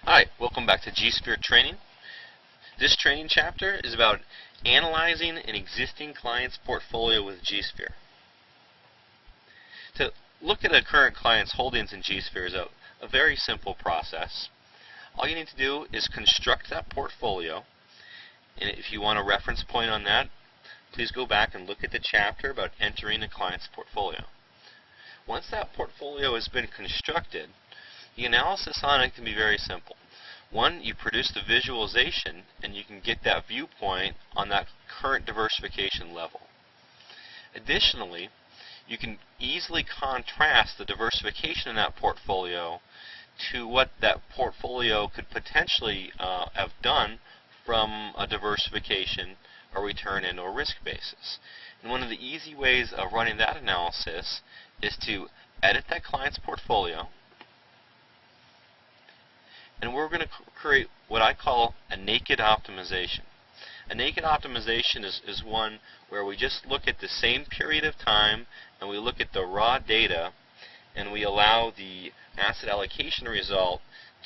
Hi, welcome back to G-Sphere Training. This training chapter is about analyzing an existing client's portfolio with G-Sphere. To look at a current client's holdings in G-Sphere is a very simple process. All you need to do is construct that portfolio, and if you want a reference point on that, please go back and look at the chapter about entering a client's portfolio. Once that portfolio has been constructed, the analysis on it can be very simple. One, you produce the visualization and you can get that viewpoint on that current diversification level. Additionally, you can easily contrast the diversification in that portfolio to what that portfolio could potentially have done from a diversification, a return, and or risk basis. And one of the easy ways of running that analysis is to edit that client's portfolio, and we're going to create what I call a naked optimization. A naked optimization is one where we just look at the same period of time and we look at the raw data and we allow the asset allocation result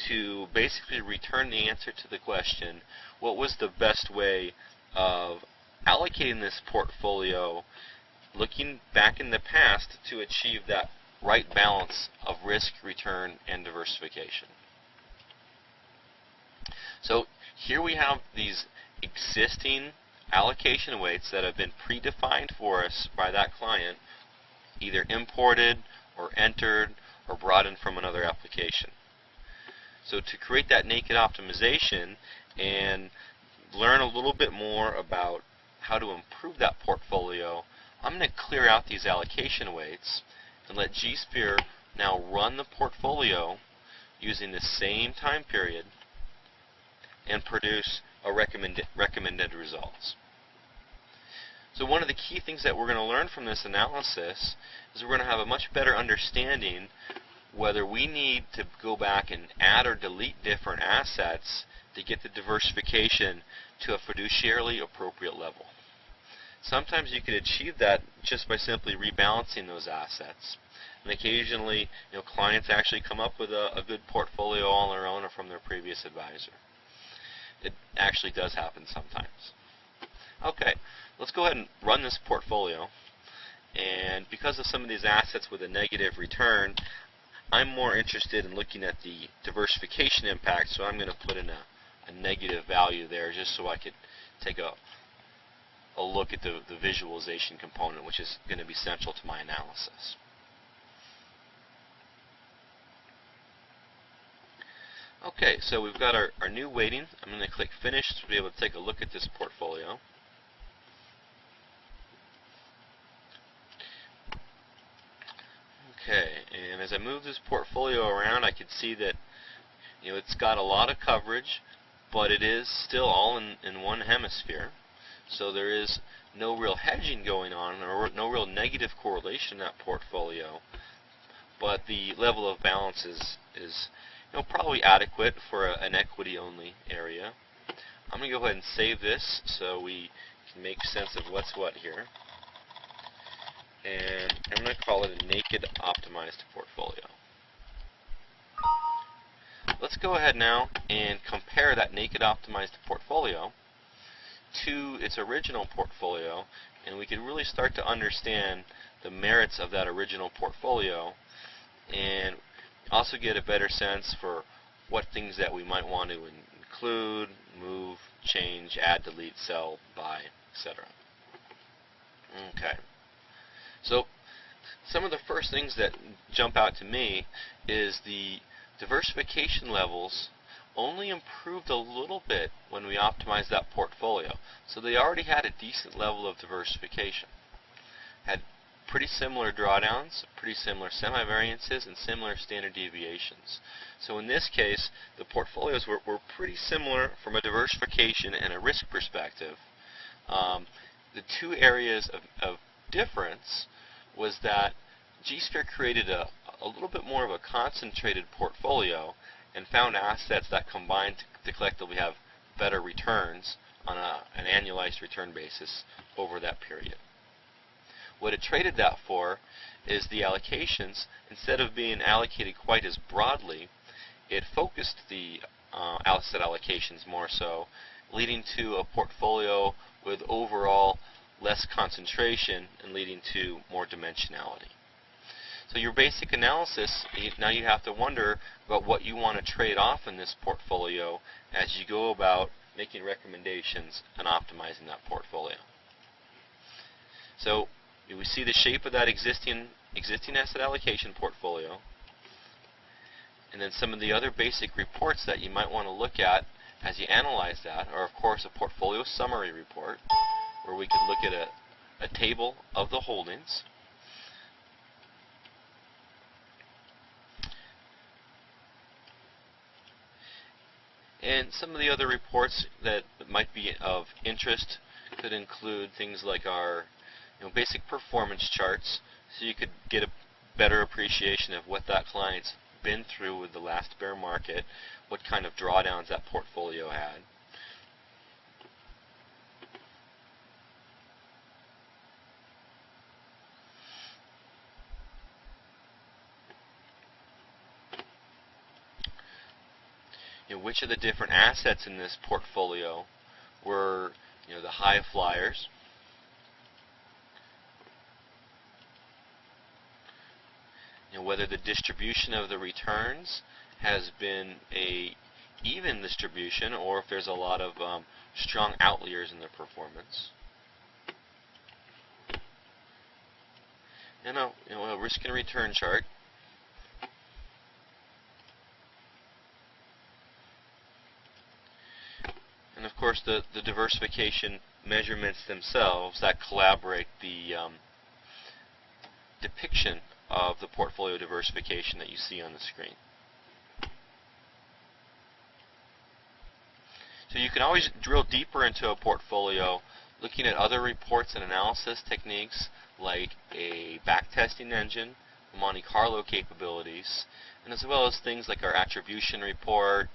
to basically return the answer to the question, what was the best way of allocating this portfolio looking back in the past to achieve that right balance of risk, return, and diversification. So here we have these existing allocation weights that have been predefined for us by that client, either imported or entered or brought in from another application. So to create that naked optimization and learn a little bit more about how to improve that portfolio, I'm going to clear out these allocation weights and let G-Sphere now run the portfolio using the same time period and produce a recommended results. So one of the key things that we're going to learn from this analysis is we're going to have a much better understanding whether we need to go back and add or delete different assets to get the diversification to a fiduciarily appropriate level. Sometimes you could achieve that just by simply rebalancing those assets. And occasionally, clients actually come up with a good portfolio all on their own or from their previous advisor. It actually does happen sometimes. Okay, let's go ahead and run this portfolio. And because of some of these assets with a negative return, I'm more interested in looking at the diversification impact, so I'm going to put in a negative value there just so I could take a look at the visualization component, which is going to be central to my analysis. Okay, so we've got our new weighting. I'm going to click Finish to be able to take a look at this portfolio. Okay, and as I move this portfolio around, I can see that it's got a lot of coverage, but it is still all in one hemisphere. So there is no real hedging going on, or no real negative correlation in that portfolio. But the level of balance is probably adequate for an equity-only area. I'm going to go ahead and save this so we can make sense of what's what here. And I'm going to call it a naked optimized portfolio. Let's go ahead now and compare that naked optimized portfolio to its original portfolio, and we can really start to understand the merits of that original portfolio and also get a better sense for what things that we might want to include, move, change, add, delete, sell, buy, etc. Okay. So some of the first things that jump out to me is the diversification levels only improved a little bit when we optimized that portfolio. So they already had a decent level of diversification. Had pretty similar drawdowns, pretty similar semi-variances, and similar standard deviations. So in this case, the portfolios were pretty similar from a diversification and a risk perspective. The two areas of difference was that G-Sphere created a little bit more of a concentrated portfolio and found assets that combined to collectively have better returns on an annualized return basis over that period. What it traded that for is the allocations, instead of being allocated quite as broadly, it focused the asset allocations more so, leading to a portfolio with overall less concentration and leading to more dimensionality. So your basic analysis, now you have to wonder about what you want to trade off in this portfolio as you go about making recommendations and optimizing that portfolio. So we see the shape of that existing asset allocation portfolio, and then some of the other basic reports that you might want to look at as you analyze that are, of course, a portfolio summary report, where we could look at a table of the holdings. And some of the other reports that might be of interest could include things like our basic performance charts, so you could get a better appreciation of what that client's been through with the last bear market, what kind of drawdowns that portfolio had. Which of the different assets in this portfolio were the high flyers, whether the distribution of the returns has been a even distribution, or if there's a lot of strong outliers in their performance. And a risk and return chart. And of course the diversification measurements themselves that collaborate the depiction of the portfolio diversification that you see on the screen. So you can always drill deeper into a portfolio looking at other reports and analysis techniques like a backtesting engine, Monte Carlo capabilities, and as well as things like our attribution report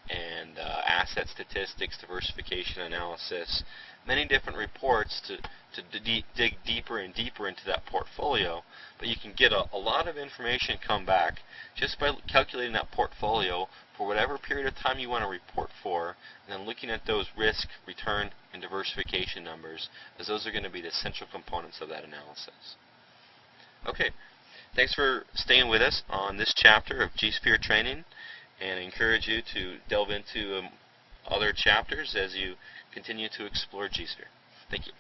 and asset statistics, diversification analysis, many different reports to dig deeper and deeper into that portfolio. But you can get a lot of information come back just by calculating that portfolio for whatever period of time you want to report for, and then looking at those risk, return, and diversification numbers, as those are going to be the central components of that analysis. Okay, thanks for staying with us on this chapter of G-Sphere training, and I encourage you to delve into other chapters as you continue to explore G-Sphere. Thank you.